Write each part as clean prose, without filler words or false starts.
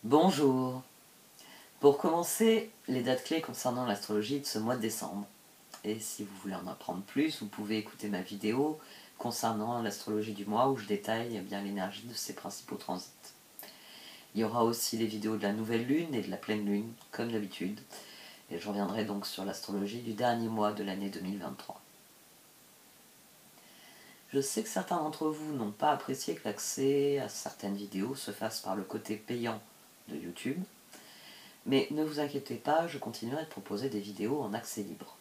Bonjour. Pour commencer, les dates clés concernant l'astrologie de ce mois de décembre. Et si vous voulez en apprendre plus, vous pouvez écouter ma vidéo concernant l'astrologie du mois où je détaille bien l'énergie de ses principaux transits. Il y aura aussi les vidéos de la nouvelle lune et de la pleine lune, comme d'habitude. Et je reviendrai donc sur l'astrologie du dernier mois de l'année 2023. Je sais que certains d'entre vous n'ont pas apprécié que l'accès à certaines vidéos se fasse par le côté payant de YouTube. Mais ne vous inquiétez pas, je continuerai de proposer des vidéos en accès libre.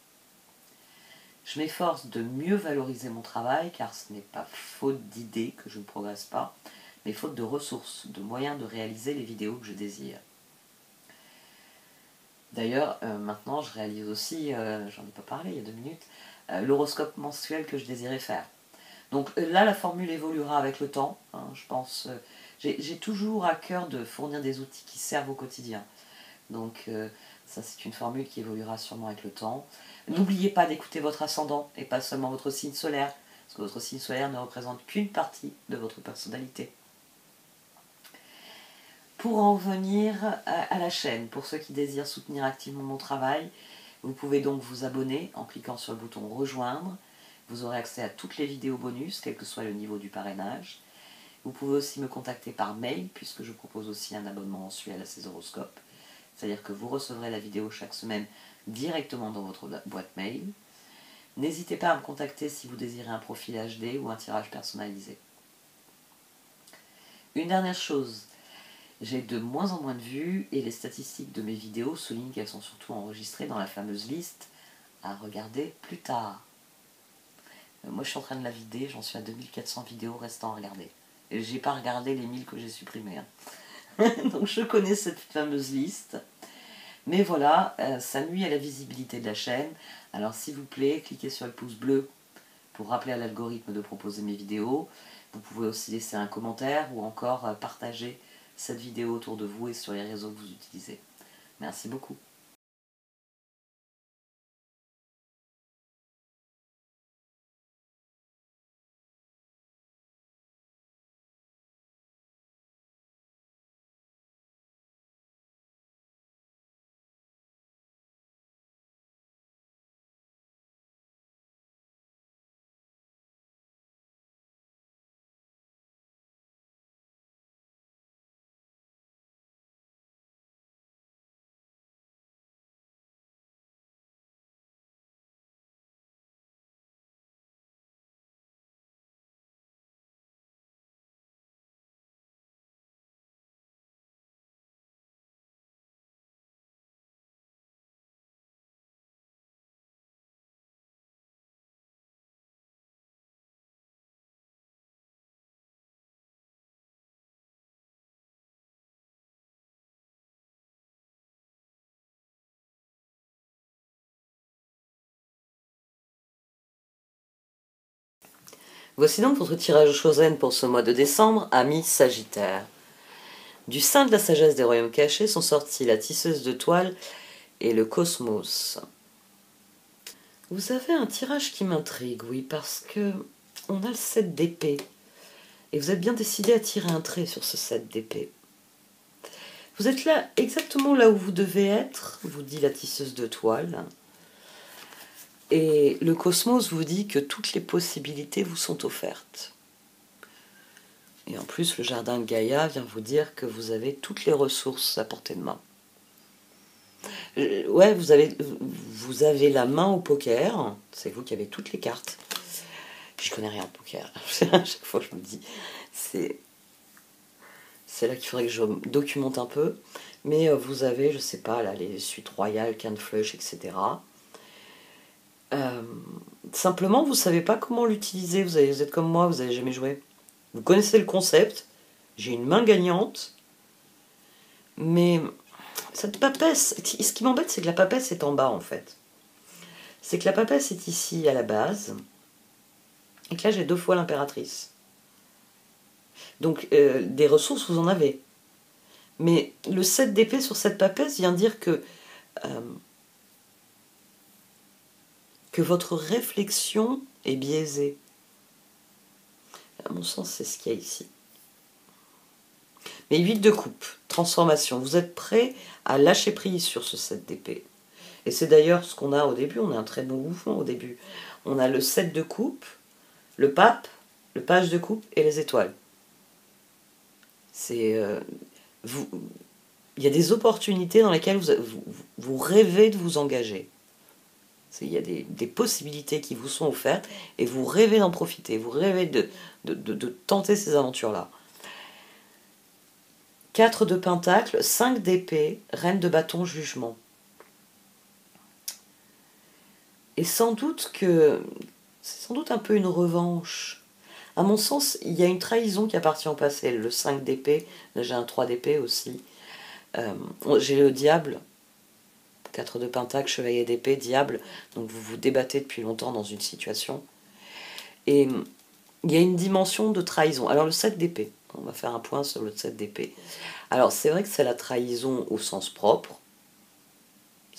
Je m'efforce de mieux valoriser mon travail car ce n'est pas faute d'idées que je ne progresse pas, mais faute de ressources, de moyens de réaliser les vidéos que je désire. D'ailleurs, maintenant je réalise aussi, j'en ai pas parlé il y a 2 minutes, l'horoscope mensuel que je désirais faire. Donc là la formule évoluera avec le temps, hein, je pense. J'ai toujours à cœur de fournir des outils qui servent au quotidien. Donc ça c'est une formule qui évoluera sûrement avec le temps. N'oubliez pas d'écouter votre ascendant et pas seulement votre signe solaire, parce que votre signe solaire ne représente qu'une partie de votre personnalité. Pour en venir à la chaîne, pour ceux qui désirent soutenir activement mon travail, vous pouvez donc vous abonner en cliquant sur le bouton rejoindre. Vous aurez accès à toutes les vidéos bonus, quel que soit le niveau du parrainage. Vous pouvez aussi me contacter par mail, puisque je propose aussi un abonnement mensuel à ces horoscopes. C'est-à-dire que vous recevrez la vidéo chaque semaine directement dans votre boîte mail. N'hésitez pas à me contacter si vous désirez un profil HD ou un tirage personnalisé. Une dernière chose, j'ai de moins en moins de vues et les statistiques de mes vidéos soulignent qu'elles sont surtout enregistrées dans la fameuse liste à regarder plus tard. Moi je suis en train de la vider, j'en suis à 2400 vidéos restant à regarder. Et j'ai pas regardé les 1000 que j'ai supprimées. Hein. Donc je connais cette fameuse liste. Mais voilà, ça nuit à la visibilité de la chaîne. Alors s'il vous plaît, cliquez sur le pouce bleu pour rappeler à l'algorithme de proposer mes vidéos. Vous pouvez aussi laisser un commentaire ou encore partager cette vidéo autour de vous et sur les réseaux que vous utilisez. Merci beaucoup. Voici donc votre tirage Chosen pour ce mois de décembre, amis Sagittaire. Du sein de la sagesse des royaumes cachés sont sortis la tisseuse de toile et le cosmos. Vous avez un tirage qui m'intrigue, oui, parce que on a le 7 d'épée. Et vous êtes bien décidé à tirer un trait sur ce 7 d'épée. Vous êtes là, exactement là où vous devez être, vous dit la tisseuse de toile. Et le cosmos vous dit que toutes les possibilités vous sont offertes. Et en plus, le jardin de Gaïa vient vous dire que vous avez toutes les ressources à portée de main. Ouais, vous avez la main au poker, c'est vous qui avez toutes les cartes. Je connais rien au poker. À chaque fois, je me dis, c'est là qu'il faudrait que je documente un peu. Mais vous avez, je sais pas, là, les suites royales, quinte flush, etc. Simplement, vous savez pas comment l'utiliser. Vous êtes comme moi, vous n'avez jamais joué. Vous connaissez le concept. J'ai une main gagnante. Mais cette papesse, ce qui m'embête, c'est que la papesse est en bas, en fait. C'est que la papesse est ici, à la base. Et que là, j'ai 2 fois l'impératrice. Donc, des ressources, vous en avez. Mais le 7 d'épée sur cette papesse vient dire que votre réflexion est biaisée. À mon sens, c'est ce qu'il y a ici. Mais 8 de coupe. transformation. Vous êtes prêt à lâcher prise sur ce 7 d'épée. Et c'est d'ailleurs ce qu'on a au début, on a un très bon mouvement au début. On a le 7 de coupe, le pape, le page de coupe et les étoiles. C'est... il y a des opportunités dans lesquelles vous rêvez de vous engager. Il y a des possibilités qui vous sont offertes et vous rêvez d'en profiter, vous rêvez de tenter ces aventures-là. 4 de pentacle, 5 d'épée, reine de bâton, jugement. Et sans doute que c'est sans doute un peu une revanche. À mon sens, il y a une trahison qui appartient au passé. Le 5 d'épée, j'ai un 3 d'épée aussi. J'ai le diable, 4 de pentacle, chevalier d'épée, diable. Donc vous vous débattez depuis longtemps dans une situation. Et il y a une dimension de trahison. Alors le 7 d'épée, on va faire un point sur le 7 d'épée. Alors c'est vrai que c'est la trahison au sens propre.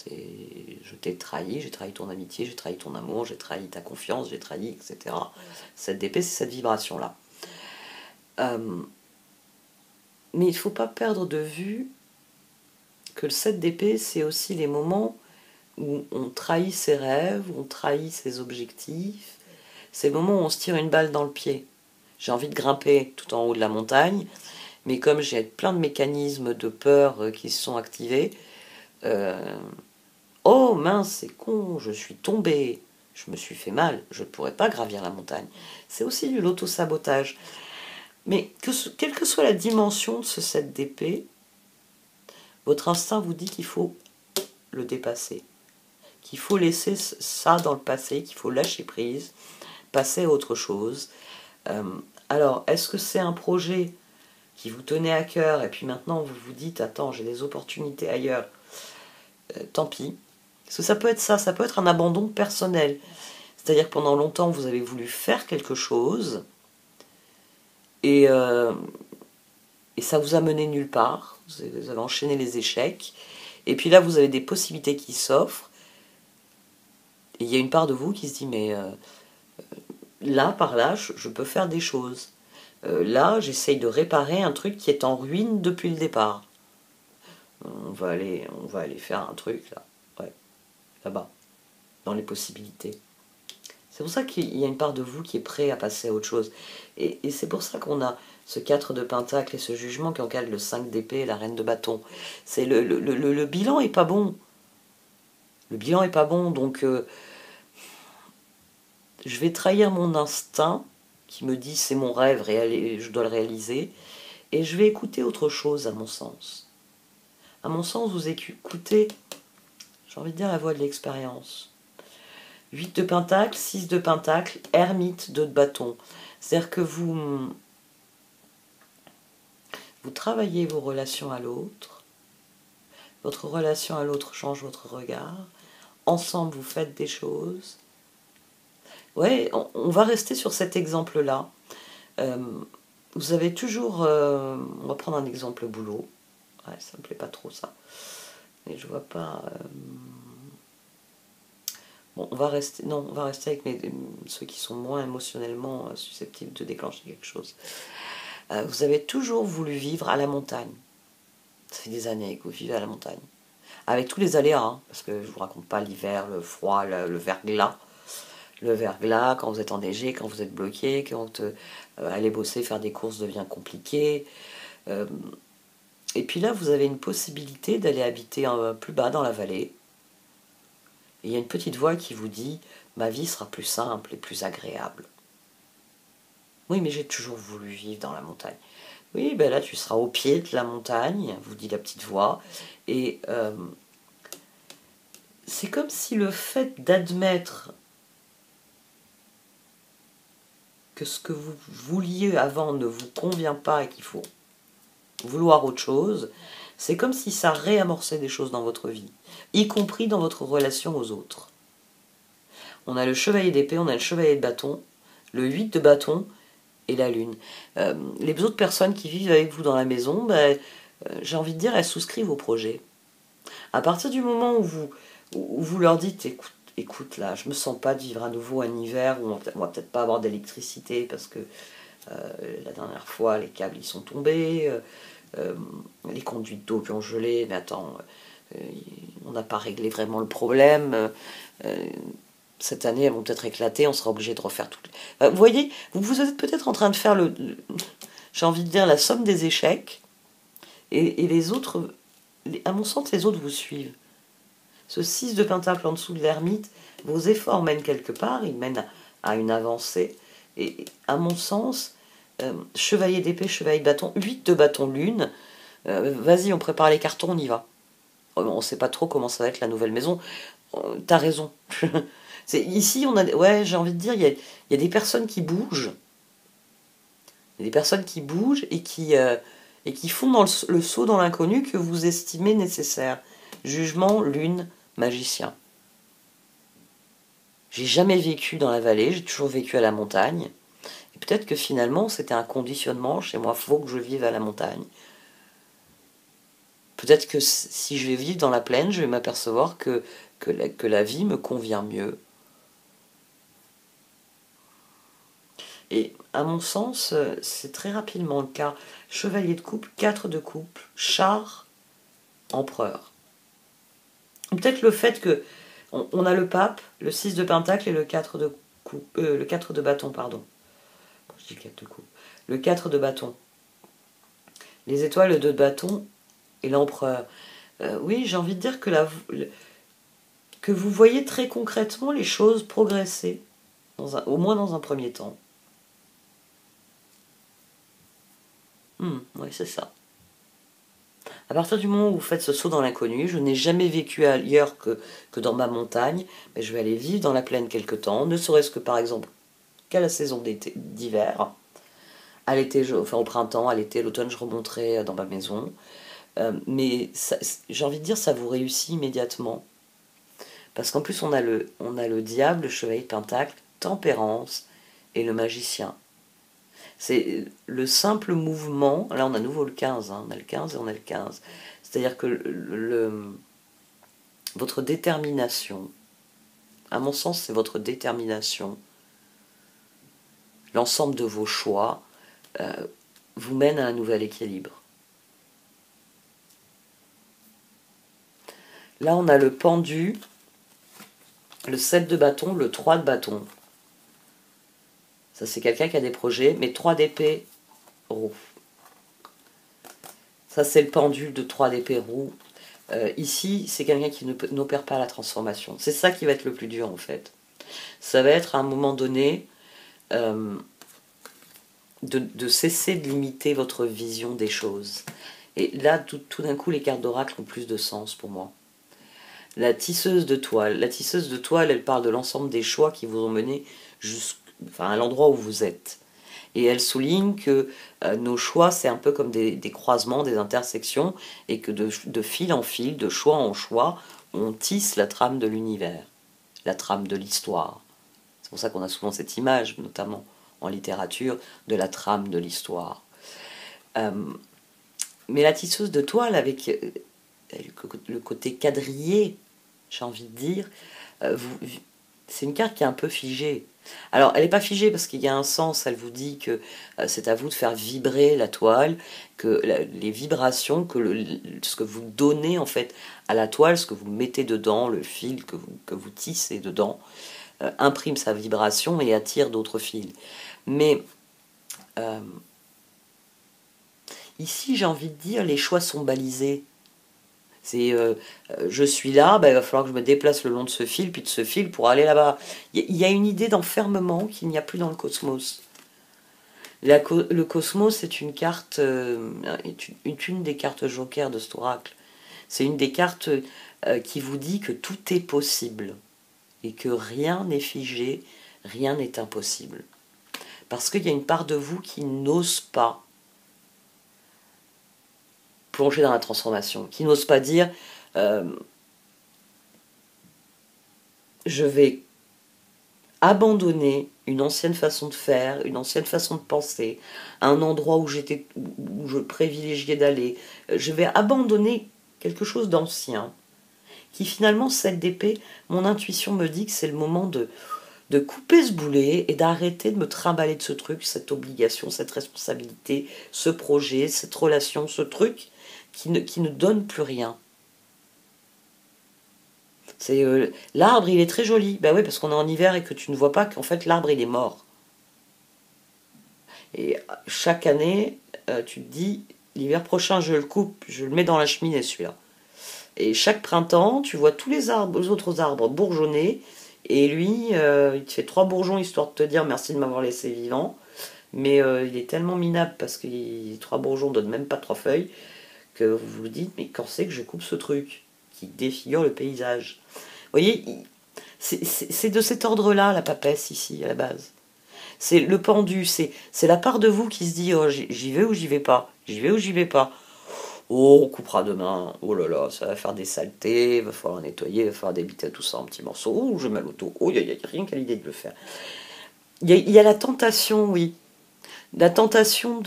Je t'ai trahi, j'ai trahi ton amitié, j'ai trahi ton amour, j'ai trahi ta confiance, j'ai trahi, etc. 7 d'épée, c'est cette vibration-là. Mais il ne faut pas perdre de vue que le 7 d'épée, c'est aussi les moments où on trahit ses rêves, où on trahit ses objectifs. C'est le moment où on se tire une balle dans le pied. J'ai envie de grimper tout en haut de la montagne, mais comme j'ai plein de mécanismes de peur qui se sont activés, oh mince, c'est con, je suis tombée, je me suis fait mal, je ne pourrais pas gravir la montagne. C'est aussi de l'auto-sabotage. Mais quelle que soit la dimension de ce 7 d'épée, votre instinct vous dit qu'il faut le dépasser, qu'il faut laisser ça dans le passé, qu'il faut lâcher prise, passer à autre chose. Alors, est-ce que c'est un projet qui vous tenait à cœur et puis maintenant vous vous dites, attends, j'ai des opportunités ailleurs, tant pis. Parce que ça peut être ça peut être un abandon personnel. C'est-à-dire que pendant longtemps, vous avez voulu faire quelque chose et ça vous a mené nulle part. Vous avez enchaîné les échecs. Et puis là, vous avez des possibilités qui s'offrent. Et il y a une part de vous qui se dit, mais là, par là, je peux faire des choses. Là, j'essaye de réparer un truc qui est en ruine depuis le départ. On va aller faire un truc là. Ouais, là-bas. Dans les possibilités. C'est pour ça qu'il y a une part de vous qui est prêt à passer à autre chose. Et c'est pour ça qu'on a ce 4 de pentacle et ce jugement qui encadre le 5 d'épée et la reine de bâton. C'est le bilan est pas bon. Le bilan est pas bon, donc je vais trahir mon instinct qui me dit c'est mon rêve, je dois le réaliser, et je vais écouter autre chose à mon sens. À mon sens, vous écoutez, j'ai envie de dire, la voix de l'expérience. 8 de pentacle, 6 de pentacle, ermite, 2 de bâton. C'est-à-dire que vous travaillez vos relations à l'autre, votre relation à l'autre change votre regard, ensemble vous faites des choses. Ouais, on va rester sur cet exemple-là. Vous avez toujours... on va prendre un exemple boulot. Ouais, ça me plaît pas trop ça. Mais je vois pas... Bon, on va rester avec ceux qui sont moins émotionnellement susceptibles de déclencher quelque chose. Vous avez toujours voulu vivre à la montagne. Ça fait des années que vous vivez à la montagne. Avec tous les aléas, hein, parce que je ne vous raconte pas l'hiver, le froid, le verglas. Le verglas, quand vous êtes enneigé, quand vous êtes bloqué, quand aller bosser, faire des courses devient compliqué. Et puis là, vous avez une possibilité d'aller habiter plus bas dans la vallée. Et il y a une petite voix qui vous dit « Ma vie sera plus simple et plus agréable. » Oui, mais j'ai toujours voulu vivre dans la montagne. Oui, ben là, tu seras au pied de la montagne, vous dit la petite voix. Et c'est comme si le fait d'admettre que ce que vous vouliez avant ne vous convient pas et qu'il faut vouloir autre chose, c'est comme si ça réamorçait des choses dans votre vie, y compris dans votre relation aux autres. On a le chevalier d'épée, on a le chevalier de bâton, le 8 de bâton et la lune. Les autres personnes qui vivent avec vous dans la maison, j'ai envie de dire, elles souscrivent au projet. À partir du moment où vous leur dites, écoute là, je me sens pas de vivre à nouveau un hiver où on va peut-être pas avoir d'électricité parce que la dernière fois les câbles ils sont tombés, les conduites d'eau qui ont gelé, mais attends, on n'a pas réglé vraiment le problème. Cette année, elles vont peut-être éclater, on sera obligé de refaire tout. Vous voyez, vous êtes peut-être en train de faire j'ai envie de dire, la somme des échecs, et les autres, à mon sens, les autres vous suivent. Ce 6 de pentacle en dessous de l'ermite, vos efforts mènent quelque part, ils mènent à une avancée, et à mon sens, chevalier d'épée, chevalier de bâton, 8 de bâton lune, vas-y, on prépare les cartons, on y va. On ne sait pas trop comment ça va être la nouvelle maison. T'as raison. Ici, ouais, j'ai envie de dire, il y a des personnes qui bougent. Il y a des personnes qui bougent et qui font dans le saut dans l'inconnu que vous estimez nécessaire. Jugement, lune, magicien. J'ai jamais vécu dans la vallée, j'ai toujours vécu à la montagne. Et peut-être que finalement, c'était un conditionnement chez moi, il faut que je vive à la montagne. Peut-être que si je vais vivre dans la plaine, je vais m'apercevoir que la vie me convient mieux. Et à mon sens, c'est très rapidement le cas. Chevalier de coupe, 4 de coupe, char, empereur. Peut-être le fait que on a le pape, le 6 de pentacle et le 4 de coupe, le 4 de bâton, pardon. Je dis 4 de coupe. Le 4 de bâton. Les étoiles, le 2 de bâton et l'empereur. Oui, j'ai envie de dire que vous voyez très concrètement les choses progresser, au moins dans un premier temps. Oui, c'est ça. À partir du moment où vous faites ce saut dans l'inconnu, je n'ai jamais vécu ailleurs que dans ma montagne, mais je vais aller vivre dans la plaine quelque temps, ne serait-ce que par exemple qu'à la saison d'hiver. À l'été, enfin au printemps, à l'été, l'automne, je remonterai dans ma maison. Mais j'ai envie de dire, ça vous réussit immédiatement. Parce qu'en plus, on a le diable, le chevalier de pentacle, tempérance et le magicien. C'est le simple mouvement, là on a à nouveau le 15, on a le 15 et on a le 15. C'est-à-dire que votre détermination, à mon sens c'est votre détermination, l'ensemble de vos choix, vous mène à un nouvel équilibre. Là on a le pendu, le 7 de bâton, le 3 de bâton. Ça, c'est quelqu'un qui a des projets, mais 3 d'épée roux. Ça, c'est le pendule de 3 d'épée roux. Ici, c'est quelqu'un qui n'opère pas la transformation. C'est ça qui va être le plus dur, en fait. Ça va être, à un moment donné, de cesser de limiter votre vision des choses. Et là, tout d'un coup, les cartes d'oracle ont plus de sens pour moi. La tisseuse de toile. La tisseuse de toile, elle parle de l'ensemble des choix qui vous ont mené à l'endroit où vous êtes. Et elle souligne que nos choix, c'est un peu comme des croisements, des intersections, et que de fil en fil, de choix en choix, on tisse la trame de l'univers, la trame de l'histoire. C'est pour ça qu'on a souvent cette image, notamment en littérature, de la trame de l'histoire. Mais la tisseuse de toile, avec le côté quadrillé, j'ai envie de dire, c'est une carte qui est un peu figée. Alors, elle n'est pas figée parce qu'il y a un sens, elle vous dit que c'est à vous de faire vibrer la toile, que les vibrations, ce que vous donnez en fait à la toile, ce que vous mettez dedans, le fil que vous tissez dedans, imprime sa vibration et attire d'autres fils. Mais ici, j'ai envie de dire, les choix sont balisés. C'est je suis là, il va falloir que je me déplace le long de ce fil, puis de ce fil pour aller là-bas. Il y a une idée d'enfermement qu'il n'y a plus dans le cosmos. Le cosmos est une carte, une des cartes joker de cet oracle. C'est une des cartes qui vous dit que tout est possible et que rien n'est figé, rien n'est impossible. Parce qu'il y a une part de vous qui n'ose pas plonger dans la transformation, qui n'ose pas dire je vais abandonner une ancienne façon de faire, une ancienne façon de penser, un endroit où je privilégiais d'aller. Je vais abandonner quelque chose d'ancien, qui finalement, 7 d'épée, mon intuition me dit que c'est le moment de de couper ce boulet et d'arrêter de me trimballer de ce truc, cette obligation, cette responsabilité, ce projet, cette relation, ce truc qui ne donne plus rien. C'est l'arbre, il est très joli. Ben oui, parce qu'on est en hiver et que tu ne vois pas qu'en fait l'arbre, il est mort. Et chaque année, tu te dis, l'hiver prochain, je le coupe, je le mets dans la cheminée, celui-là. Et chaque printemps, tu vois tous les autres arbres bourgeonner. Et lui, il te fait 3 bourgeons histoire de te dire merci de m'avoir laissé vivant. Mais il est tellement minable parce que les 3 bourgeons ne donnent même pas 3 feuilles que vous vous dites, mais quand c'est que je coupe ce truc qui défigure le paysage? Vous voyez, c'est de cet ordre-là la papesse ici, à la base. C'est le pendu, c'est la part de vous qui se dit, oh, j'y vais ou j'y vais pas, j'y vais ou j'y vais pas. Oh, on coupera demain, oh là là, ça va faire des saletés, il va falloir nettoyer, il va falloir débiter tout ça en petits morceaux, oh, j'ai mal au dos, oh, il n'y a rien qu'à l'idée de le faire. Il y a la tentation, oui, la tentation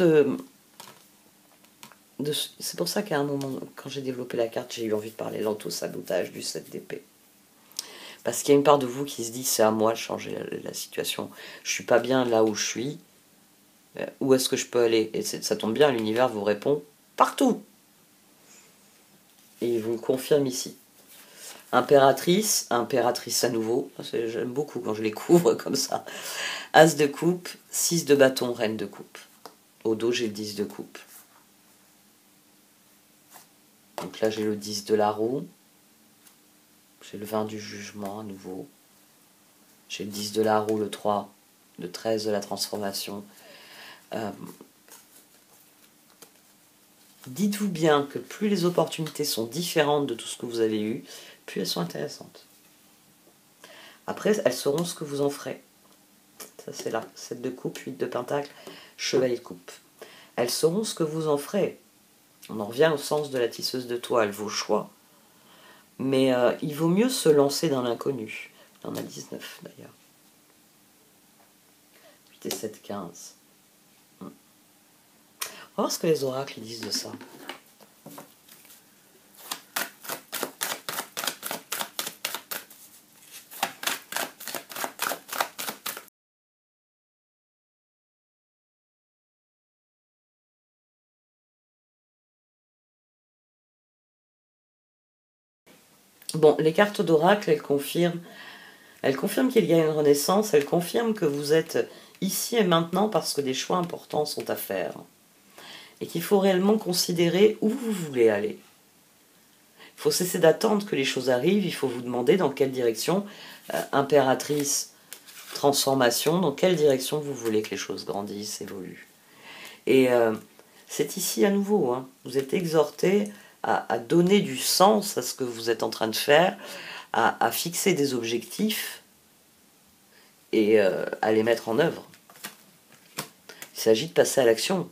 c'est pour ça qu'à un moment, quand j'ai développé la carte, j'ai eu envie de parler l'auto-sabotage du 7 d'épée. Parce qu'il y a une part de vous qui se dit, c'est à moi de changer la situation. Je suis pas bien là où je suis. Où est-ce que je peux aller? Et ça tombe bien, l'univers vous répond partout. Et il vous le confirme ici. Impératrice à nouveau. J'aime beaucoup quand je les couvre comme ça. As de coupe, 6 de bâton, reine de coupe. Au dos, j'ai le 10 de coupe. Donc là, j'ai le 10 de la roue. J'ai le 20 du jugement à nouveau. J'ai le 10 de la roue, le 3, le 13 de la transformation. Dites-vous bien que plus les opportunités sont différentes de tout ce que vous avez eu, plus elles sont intéressantes. Après, elles seront ce que vous en ferez. Ça, c'est là. 7 de coupe, 8 de pentacle, chevalier de coupe. Elles seront ce que vous en ferez. On en revient au sens de la tisseuse de toile, vos choix. Mais il vaut mieux se lancer dans l'inconnu. Il en a 19 d'ailleurs. 8 et 7, 15. On va voir ce que les oracles disent de ça. Bon, les cartes d'oracle, elles confirment qu'il y a une renaissance, elles confirment que vous êtes ici et maintenant parce que des choix importants sont à faire. Et qu'il faut réellement considérer où vous voulez aller. Il faut cesser d'attendre que les choses arrivent, il faut vous demander dans quelle direction, impératrice, transformation, dans quelle direction vous voulez que les choses grandissent, évoluent. Et c'est ici à nouveau, hein, vous êtes exhorté à donner du sens à ce que vous êtes en train de faire, à fixer des objectifs et à les mettre en œuvre. Il s'agit de passer à l'action.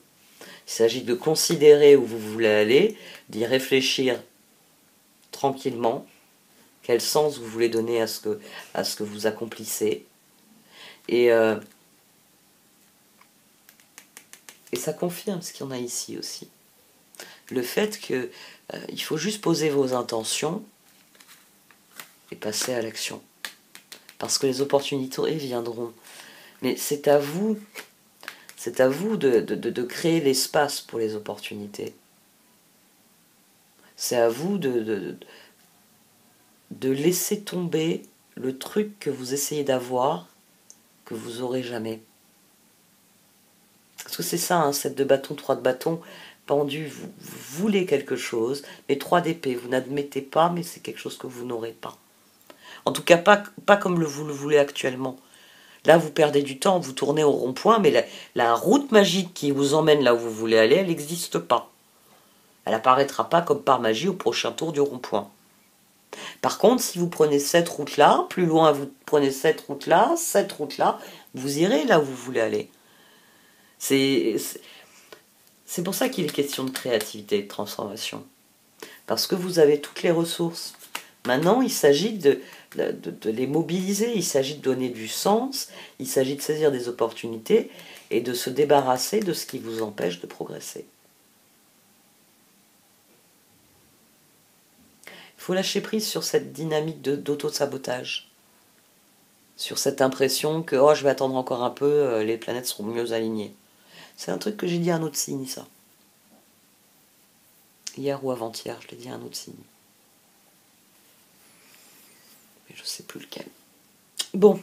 Il s'agit de considérer où vous voulez aller, d'y réfléchir tranquillement, quel sens vous voulez donner à ce que vous accomplissez. Et ça confirme ce qu'il y en a ici aussi. Le fait que il faut juste poser vos intentions et passer à l'action. Parce que les opportunités viendront. Mais c'est à vous de créer l'espace pour les opportunités. C'est à vous de laisser tomber le truc que vous essayez d'avoir, que vous n'aurez jamais. Parce que c'est ça, hein, 7 de bâton, 3 de bâton, pendu, vous voulez quelque chose, mais 3 d'épée, vous n'admettez pas, mais c'est quelque chose que vous n'aurez pas. En tout cas, pas comme vous le voulez actuellement. Là, vous perdez du temps, vous tournez au rond-point, mais la route magique qui vous emmène là où vous voulez aller, elle n'existe pas. Elle n'apparaîtra pas comme par magie au prochain tour du rond-point. Par contre, si vous prenez cette route-là, plus loin, vous prenez cette route-là, vous irez là où vous voulez aller. C'est pour ça qu'il est question de créativité et de transformation. Parce que vous avez toutes les ressources. Maintenant, il s'agit de les mobiliser, il s'agit de donner du sens, il s'agit de saisir des opportunités et de se débarrasser de ce qui vous empêche de progresser. Il faut lâcher prise sur cette dynamique d'auto-sabotage. sur cette impression que oh, je vais attendre encore un peu, les planètes seront mieux alignées. C'est un truc que j'ai dit à un autre signe, ça. Hier ou avant-hier, je l'ai dit à un autre signe. Mais je sais plus lequel. Bon,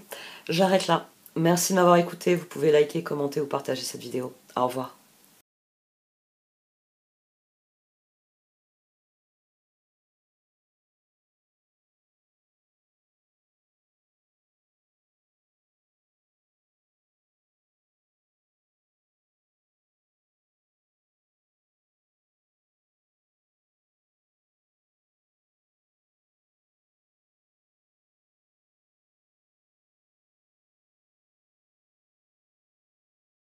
j'arrête là. Merci de m'avoir écouté. Vous pouvez liker, commenter ou partager cette vidéo. Au revoir.